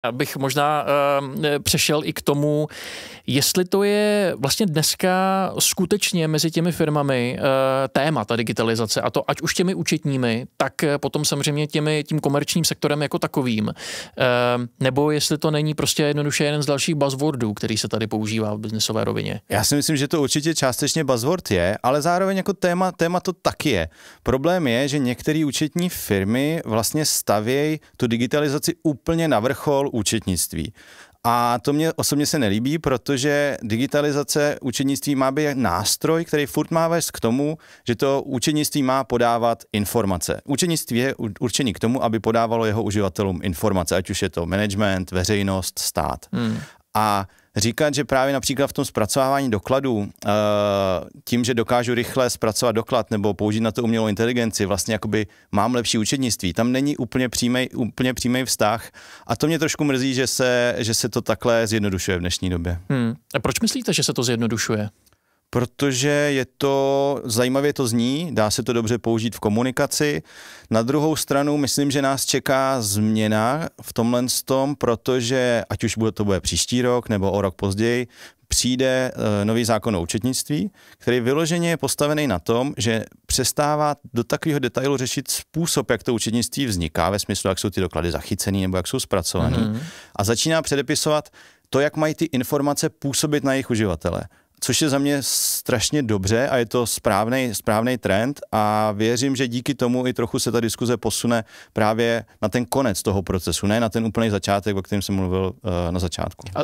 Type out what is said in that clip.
Abych možná přešel i k tomu, jestli to je vlastně dneska skutečně mezi těmi firmami téma, ta digitalizace, a to ať už těmi účetními, tak potom samozřejmě tím komerčním sektorem jako takovým, nebo jestli to není prostě jednoduše jeden z dalších buzzwordů, který se tady používá v biznesové rovině. Já si myslím, že to určitě částečně buzzword je, ale zároveň jako téma to taky je. Problém je, že některé účetní firmy vlastně stavějí tu digitalizaci úplně na vrchol účetnictví. A to mě osobně se nelíbí, protože digitalizace účetnictví má být nástroj, který furt má vést k tomu, že to účetnictví má podávat informace. Účetnictví je určený k tomu, aby podávalo jeho uživatelům informace, ať už je to management, veřejnost, stát. A říkat, že právě například v tom zpracovávání dokladů, tím, že dokážu rychle zpracovat doklad nebo použít na to umělou inteligenci, vlastně jakoby mám lepší účetnictví, tam není úplně přímý vztah a to mě trošku mrzí, že se to takhle zjednodušuje v dnešní době. A proč myslíte, že se to zjednodušuje? Protože je to, zajímavě to zní, dá se to dobře použít v komunikaci. Na druhou stranu myslím, že nás čeká změna v tomhle tom, protože ať už to bude příští rok nebo o rok později, přijde nový zákon o účetnictví, který vyloženě je postavený na tom, že přestává do takového detailu řešit způsob, jak to účetnictví vzniká, ve smyslu, jak jsou ty doklady zachycený nebo jak jsou zpracovaný, a začíná předepisovat to, jak mají ty informace působit na jejich uživatele. Což je za mě strašně dobře a je to správný trend a věřím, že díky tomu i trochu se ta diskuze posune právě na ten konec toho procesu, ne na ten úplný začátek, o kterém jsem mluvil na začátku. A